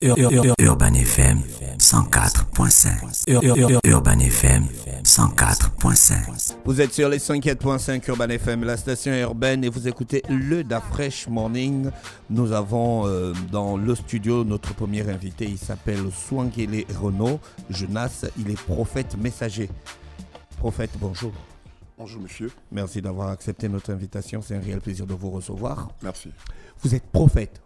Urban FM 104.5. Urban FM 104.5. Vous êtes sur les 104.5 Urban FM, la station urbaine, et vous écoutez le Da Fresh Morning. Nous avons dans le studio notre premier invité. Il s'appelle Swangele Renaud Jonas. Il est prophète messager. Prophète, bonjour. Bonjour monsieur. Merci d'avoir accepté notre invitation. C'est un réel plaisir de vous recevoir. Merci. Vous êtes prophète.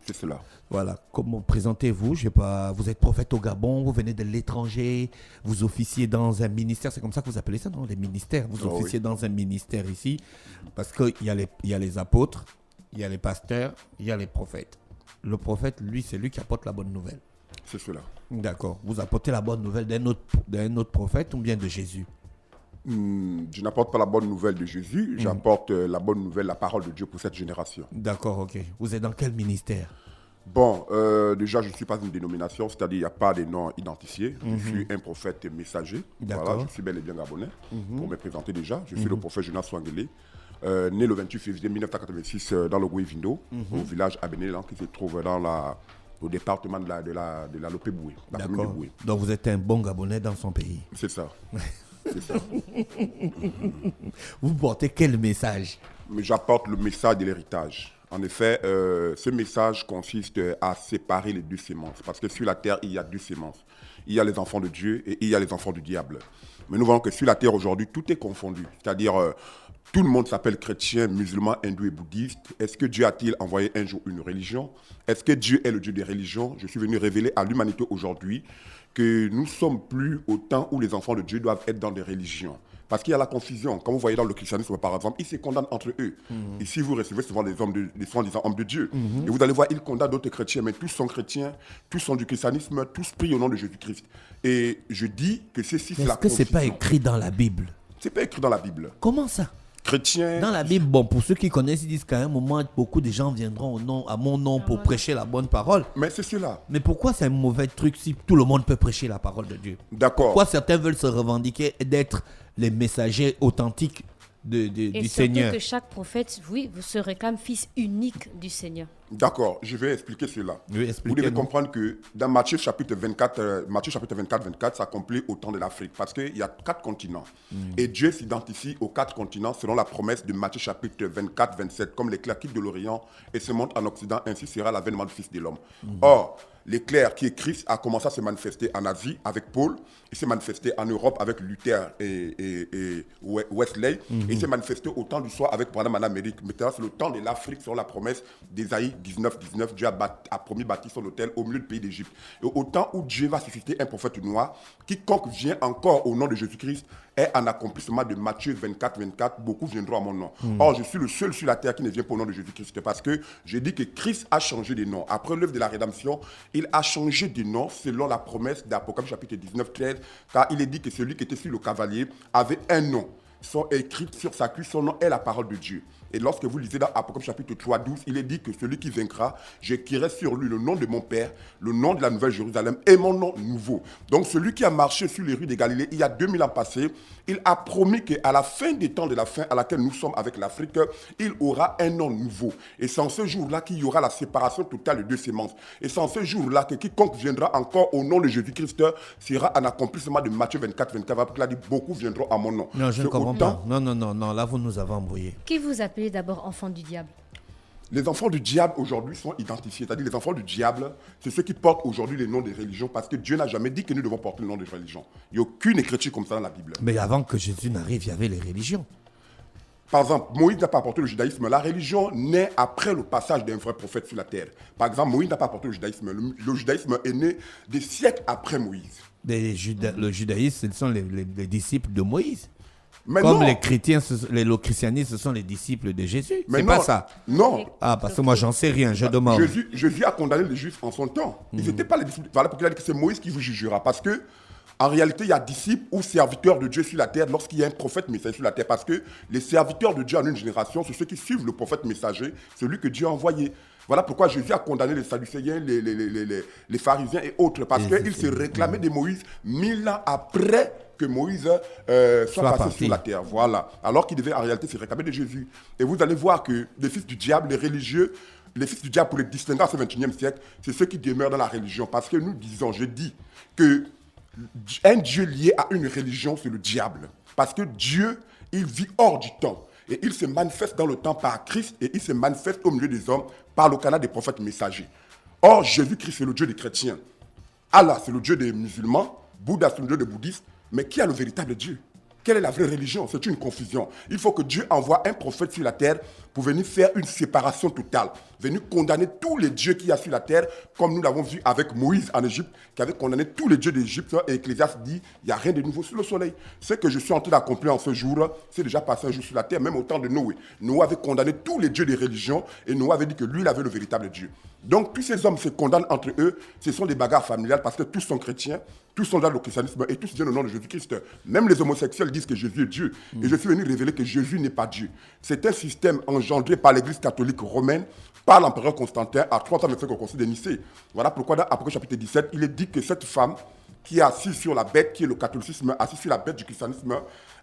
C'est cela. Voilà, comment présentez-vous? Je sais pas, vous êtes prophète au Gabon, vous venez de l'étranger, vous officiez dans un ministère, c'est comme ça que vous appelez ça, non? Les ministères, vous officiez dans un ministère ici, parce qu'il y a les apôtres, il y a les pasteurs, il y a les prophètes. Le prophète, lui, c'est lui qui apporte la bonne nouvelle. C'est cela. D'accord. Vous apportez la bonne nouvelle d'un autre prophète ou bien de Jésus? Je n'apporte pas la bonne nouvelle de Jésus, j'apporte la bonne nouvelle, la parole de Dieu pour cette génération. D'accord, ok. Vous êtes dans quel ministère? Bon, déjà, je ne suis pas une dénomination, c'est-à-dire qu'il n'y a pas de nom identifié. Je suis un prophète messager. D'accord. Voilà, je suis bel et bien gabonais. Pour me présenter déjà, je suis le prophète Jonas Swangele, né le 28 février 1986 dans le Goué-Vindo, au village Abénélan, qui se trouve dans au département de la Lopé-Boué, la commune de D'accord. Boué. Donc vous êtes un bon Gabonais dans son pays. C'est ça. C'est ça. Vous portez quel message? Mais j'apporte le message de l'héritage. En effet, ce message consiste à séparer les deux sémences. Parce que sur la terre, il y a deux sémences. Il y a les enfants de Dieu et il y a les enfants du diable. Mais nous voyons que sur la terre aujourd'hui, tout est confondu. C'est-à-dire, tout le monde s'appelle chrétien, musulman, hindou et bouddhiste. Est-ce que Dieu a-t-il envoyé un jour une religion? Est-ce que Dieu est le Dieu des religions? Je suis venu révéler à l'humanité aujourd'hui que nous ne sommes plus au temps où les enfants de Dieu doivent être dans des religions. Parce qu'il y a la confusion. Comme vous voyez dans le christianisme, par exemple, ils se condamnent entre eux. Et si vous recevez souvent des hommes de Dieu, et vous allez voir, ils condamnent d'autres chrétiens, mais tous sont chrétiens, tous sont du christianisme, tous prient au nom de Jésus-Christ. Et je dis que c'est si c'est la confusion. Est-ce que c'est pas écrit dans la Bible? C'est pas écrit dans la Bible. Comment ça? Chrétien. Dans la Bible, bon, pour ceux qui connaissent, ils disent qu'à un moment, beaucoup de gens viendront à mon nom pour prêcher la bonne parole. Mais c'est cela. Mais pourquoi c'est un mauvais truc si tout le monde peut prêcher la parole de Dieu? D'accord. Pourquoi certains veulent se revendiquer d'être les messagers authentiques du Seigneur? Et surtout que chaque prophète, oui, vous serez comme fils unique du Seigneur. D'accord, je vais expliquer cela. Oui, vous devez comprendre que dans Matthieu chapitre 24, s'accomplit au temps de l'Afrique. Parce qu'il y a 4 continents. Et Dieu s'identifie aux 4 continents selon la promesse de Matthieu chapitre 24, 27. Comme l'éclair quitte de l'Orient et se monte en Occident, ainsi sera l'avènement du Fils de l'homme. Or, l'éclair qui est Christ a commencé à se manifester en Asie avec Paul. Il s'est manifesté en Europe avec Luther et Wesley. Et il s'est manifesté au temps du soir avec Branham en Amérique. Maintenant, c'est le temps de l'Afrique selon la promesse d'Ésaïe 19, Dieu a promis bâtir son autel au milieu du pays d'Égypte. Et au temps où Dieu va susciter un prophète noir, quiconque vient encore au nom de Jésus-Christ est en accomplissement de Matthieu 24, beaucoup viendront à mon nom. Or, je suis le seul sur la terre qui ne vient pas au nom de Jésus-Christ, parce que je dis que Christ a changé de nom. Après l'œuvre de la rédemption, il a changé de nom selon la promesse d'Apocalypse chapitre 19, 13, car il est dit que celui qui était sur le cavalier avait un nom. Sont écrits sur sa cuisse, son nom est la parole de Dieu. Et lorsque vous lisez dans Apocalypse chapitre 3, 12, il est dit que celui qui vaincra, j'écrirai sur lui le nom de mon Père, le nom de la Nouvelle Jérusalem et mon nom nouveau. Donc celui qui a marché sur les rues de Galilée il y a 2000 ans passés, il a promis qu'à la fin des temps de la fin à laquelle nous sommes avec l'Afrique, il aura un nom nouveau. Et c'est en ce jour-là qu'il y aura la séparation totale de deux sémences. Et c'est en ce jour-là que quiconque viendra encore au nom de Jésus-Christ sera en accomplissement de Matthieu 24, parce qu'il a dit beaucoup viendront à mon nom. Non, je ne comprends pas. Non, là vous nous avez embrouillé. Qui vous appelez d'abord enfant du diable? Les enfants du diable aujourd'hui sont identifiés. C'est-à-dire les enfants du diable, c'est ceux qui portent aujourd'hui les noms des religions parce que Dieu n'a jamais dit que nous devons porter le nom des religions. Il n'y a aucune écriture comme ça dans la Bible. Mais avant que Jésus n'arrive, il y avait les religions. Par exemple, Moïse n'a pas apporté le judaïsme. La religion naît après le passage d'un vrai prophète sur la terre. Par exemple, Moïse n'a pas apporté le judaïsme. Le judaïsme est né des siècles après Moïse. Le judaïsme, ce sont les disciples de Moïse. Mais comme non. les chrétiens, le christianisme, ce sont les disciples de Jésus. Mais c'est non, pas ça. Non. Ah, parce que moi, j'en sais rien, je demande. Jésus a condamné les Juifs en son temps. Ils n'étaient pas les disciples. Voilà pourquoi il a dit que c'est Moïse qui vous jugera. Parce que, en réalité, il y a disciples ou serviteurs de Dieu sur la terre lorsqu'il y a un prophète messager sur la terre. Parce que les serviteurs de Dieu en une génération, c'est ceux qui suivent le prophète messager, celui que Dieu a envoyé. Voilà pourquoi Jésus a condamné les Sadducéens, les pharisiens et autres. Parce qu'ils se réclamaient de Moïse 1000 ans après que Moïse soit passé sur la terre. Voilà. Alors qu'il devait en réalité se réclamer de Jésus. Et vous allez voir que les fils du diable, les religieux, les fils du diable, pour les distinguer à ce 21e siècle, c'est ceux qui demeurent dans la religion. Parce que nous disons, je dis, que un Dieu lié à une religion, c'est le diable. Parce que Dieu, il vit hors du temps. Et il se manifeste dans le temps par Christ et il se manifeste au milieu des hommes par le canal des prophètes messagers. Or, Jésus-Christ, c'est le Dieu des chrétiens. Allah, c'est le Dieu des musulmans. Bouddha, c'est le Dieu des bouddhistes. Mais qui a le véritable Dieu? Quelle est la vraie religion? C'est une confusion. Il faut que Dieu envoie un prophète sur la terre pour venir faire une séparation totale, venir condamner tous les dieux qu'il y a sur la terre, comme nous l'avons vu avec Moïse en Égypte, qui avait condamné tous les dieux d'Égypte. Et Ecclésiaste dit, il n'y a rien de nouveau sous le soleil. Ce que je suis en train d'accomplir en ce jour, c'est déjà passé un jour sur la terre, même au temps de Noé. Noé avait condamné tous les dieux des religions et Noé avait dit que lui, il avait le véritable Dieu. Donc tous ces hommes se condamnent entre eux, ce sont des bagarres familiales parce que tous sont chrétiens, tous sont dans le christianisme et tous viennent au nom de Jésus-Christ. Même les homosexuels disent que Jésus est Dieu. Et je suis venu révéler que Jésus n'est pas Dieu. C'est un système engendré par l'Église catholique romaine, par l'empereur Constantin à 325 au concile de Nicée. Voilà pourquoi dans Apocalypse chapitre 17, il est dit que cette femme qui est assise sur la bête, qui est le catholicisme, assise sur la bête du christianisme,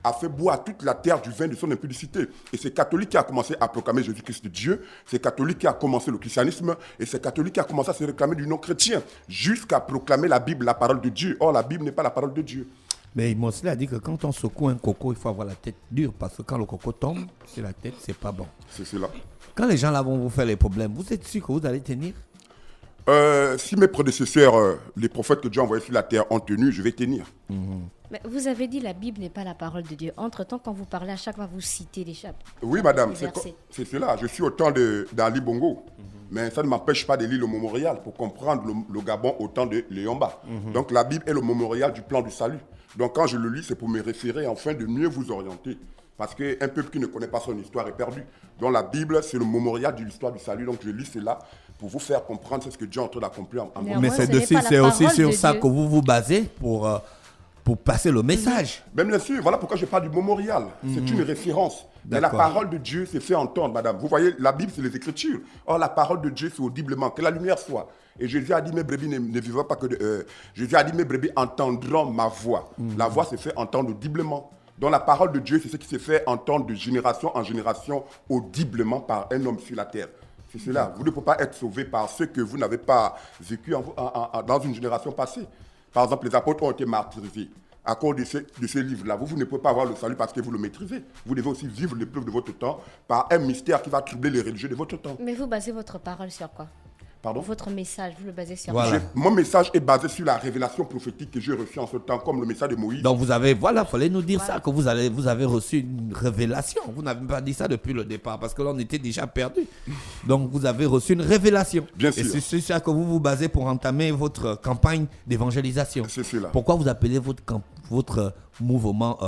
a fait boire toute la terre du vin de son impudicité. Et c'est catholique qui a commencé à proclamer Jésus-Christ de Dieu, c'est catholique qui a commencé le christianisme, et c'est catholique qui a commencé à se réclamer du nom chrétien, jusqu'à proclamer la Bible, la parole de Dieu. Or, la Bible n'est pas la parole de Dieu. Mais Mosley a dit que quand on secoue un coco, il faut avoir la tête dure, parce que quand le coco tombe sur la tête, c'est pas bon. C'est cela. Quand les gens là vont vous faire les problèmes, vous êtes sûr que vous allez tenir? Si mes prédécesseurs, les prophètes que Dieu a envoyés sur la terre ont tenu, je vais tenir. Mais vous avez dit la Bible n'est pas la parole de Dieu. Entre-temps, quand vous parlez, à chaque fois, vous citez les chapitres. Oui, madame, les versets. c'est cela. Je suis au temps d'Ali Bongo. Mais ça ne m'empêche pas de lire le mémorial pour comprendre le Gabon au temps de Léomba. Donc la Bible est le mémorial du plan du salut. Donc quand je le lis, c'est pour me référer afin de mieux vous orienter. Parce qu'un peuple qui ne connaît pas son histoire est perdu. Donc la Bible, c'est le mémorial de l'histoire du salut. Donc je lis cela pour vous faire comprendre ce que Dieu est en train d'accomplir en Mais Mais moi, ce n'est c'est pas la c'est aussi parole sur de ça Dieu. que vous vous basez pour passer le message. Mais bien sûr, voilà pourquoi je parle du mémorial. C'est une référence. Mais la D'accord. parole de Dieu s'est fait entendre, madame. Vous voyez, la Bible, c'est les Écritures. Or, la parole de Dieu, c'est audiblement. Que la lumière soit. Et Jésus a dit, mes brebis ne vivent pas que de... Jésus a dit, mes brebis entendront ma voix. La voix s'est fait entendre audiblement. Donc, la parole de Dieu, c'est ce qui s'est fait entendre de génération en génération audiblement par un homme sur la terre. C'est cela. Vous ne pouvez pas être sauvé par ce que vous n'avez pas vécu dans une génération passée. Par exemple, les apôtres ont été martyrisés à cause de ces livres-là. Vous ne pouvez pas avoir le salut parce que vous le maîtrisez. Vous devez aussi vivre l'épreuve de votre temps par un mystère qui va troubler les religieux de votre temps. Mais vous basez votre parole sur quoi? Pardon? Votre message, vous le basez sur Voilà. quoi? Mon message est basé sur la révélation prophétique que j'ai reçue en ce temps, comme le message de Moïse. Donc vous avez, voilà, fallait nous dire ça, que vous avez reçu une révélation. Vous n'avez pas dit ça depuis le départ, parce que là on était déjà perdu. Donc vous avez reçu une révélation. Bien Et sûr. c'est sur ça que vous vous basez pour entamer votre campagne d'évangélisation. C'est cela. Pourquoi vous appelez votre mouvement,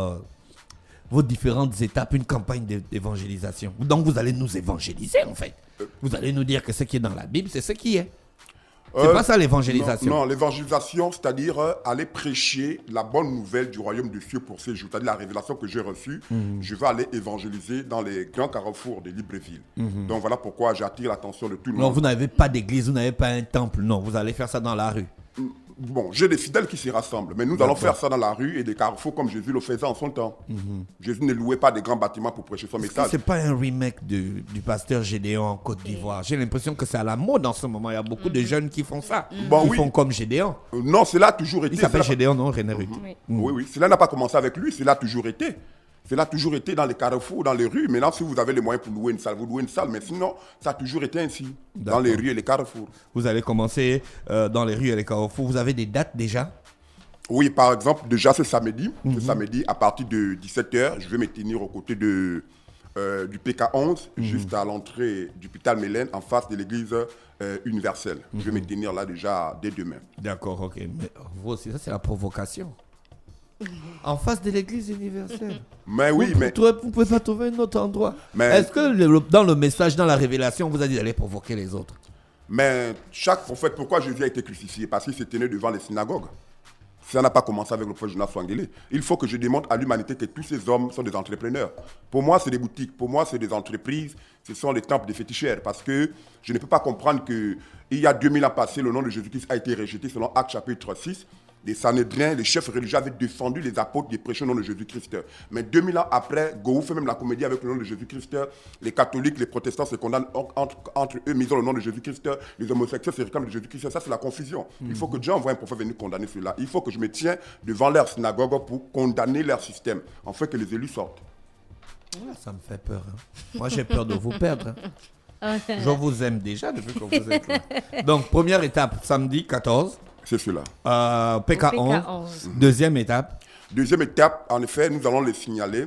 vos différentes étapes, une campagne d'évangélisation? Donc vous allez nous évangéliser en fait. Vous allez nous dire que ce qui est dans la Bible, c'est ce qui est. C'est pas ça l'évangélisation. Non, l'évangélisation, c'est-à-dire aller prêcher la bonne nouvelle du royaume de Dieu pour ces jours. C'est-à-dire la révélation que j'ai reçue, je vais aller évangéliser dans les grands carrefours de Libreville. Donc voilà pourquoi j'attire l'attention de tout le Non, monde. vous n'avez pas d'église, vous n'avez pas un temple. Non, vous allez faire ça dans la rue. Bon, j'ai des fidèles qui s'y rassemblent, mais nous allons faire ça dans la rue et des carrefours comme Jésus le faisait en son temps. Jésus ne louait pas des grands bâtiments pour prêcher son Est-ce que message. c'est pas un remake du pasteur Gédéon en Côte d'Ivoire? J'ai l'impression que c'est à la mode en ce moment. Il y a beaucoup de jeunes qui font ça. Bon, Qui oui. font comme Gédéon. Non, cela a toujours été. Il s'appelle cela- Gédéon, non, René Ruth. Oui. Oui, oui. Cela n'a pas commencé avec lui, cela a toujours été. Cela a toujours été dans les carrefours, dans les rues. Maintenant, si vous avez les moyens pour louer une salle, vous louez une salle. Mais sinon, ça a toujours été ainsi, dans les rues et les carrefours. Vous allez commencer dans les rues et les carrefours. Vous avez des dates déjà? Oui, par exemple, déjà ce samedi, à partir de 17h, je vais me tenir aux côtés du PK11, juste à l'entrée du Pital Mélène, en face de l'église universelle. Je vais me tenir là déjà dès demain. D'accord, ok. Mais vous aussi, ça c'est la provocation. En face de l'église universelle. Mais oui, mais Vous ne pouvez pas trouver un autre endroit. Mais- Est-ce que dans le message, dans la révélation, on vous a dit d'aller provoquer les autres? Mais chaque prophète, pourquoi Jésus a été crucifié? Parce qu'il s'est tenu devant les synagogues. Ça n'a pas commencé avec le prophète Jonas Swangélé. Il faut que je démontre à l'humanité que tous ces hommes sont des entrepreneurs. Pour moi, c'est des boutiques. Pour moi, c'est des entreprises. Ce sont des temples de féticheurs. Parce que je ne peux pas comprendre qu'il y a 2000 ans passés, le nom de Jésus-Christ a été rejeté selon Actes chapitre 6. les Sanhédriens, les chefs religieux avaient défendu les apôtres des prêcheurs au nom de Jésus-Christ. Mais 2000 ans après, Gowou fait même la comédie avec le nom de Jésus-Christ. Les catholiques, les protestants se condamnent entre eux, mais ils ont le nom de Jésus-Christ. Les homosexuels se réclament de Jésus-Christ. Ça, c'est la confusion. Il faut que Dieu envoie un prophète venir condamner cela. Il faut que je me tienne devant leur synagogue pour condamner leur système, afin que les élus sortent. Ça me fait peur. Moi, j'ai peur de vous perdre. Je vous aime déjà depuis que vous êtes là. Donc, première étape, samedi 14. C'est cela. PK11. Deuxième étape. Deuxième étape, en effet, nous allons les signaler.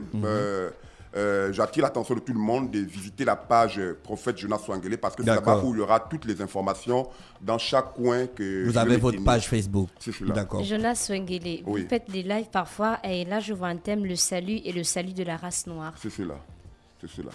J'attire l'attention de tout le monde de visiter la page Prophète Jonas Swangele parce que c'est là-bas où il y aura toutes les informations dans chaque coin que vous avez votre page Facebook. C'est cela. D'accord. Jonas Swangele, vous faites des lives parfois et là je vois un thème, le salut et le salut de la race noire. C'est cela. C'est cela.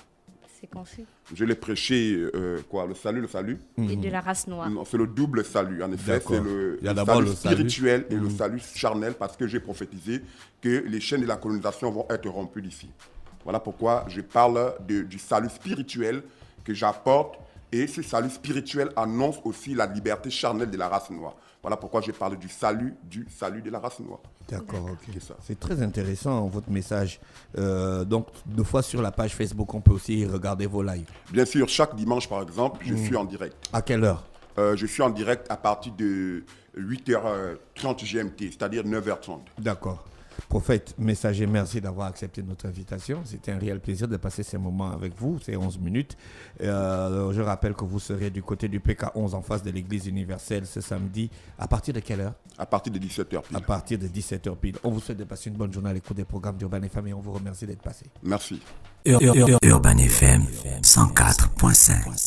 C'est confus. Je l'ai prêché, le salut. Et de la race noire. Non, c'est le double salut. En effet, c'est le salut spirituel et le salut charnel parce que j'ai prophétisé que les chaînes de la colonisation vont être rompues d'ici. Voilà pourquoi je parle du salut spirituel que j'apporte et ce salut spirituel annonce aussi la liberté charnelle de la race noire. Voilà pourquoi je parle du salut de la race noire. D'accord, ok. C'est ça. C'est très intéressant votre message. Donc, deux fois sur la page Facebook, on peut aussi regarder vos lives. Bien sûr, chaque dimanche par exemple, je suis en direct. À quelle heure? Je suis en direct à partir de 8h30 GMT, c'est-à-dire 9h30. D'accord. Prophète, messager, merci d'avoir accepté notre invitation. C'était un réel plaisir de passer ces moments avec vous, ces 11 minutes. Je rappelle que vous serez du côté du PK11 en face de l'église universelle ce samedi. À partir de quelle heure? À partir de 17h pile. À partir de 17h pile. On vous souhaite de passer une bonne journée à l'écoute des programmes d'Urban FM et on vous remercie d'être passé. Merci. Urban FM 104.5.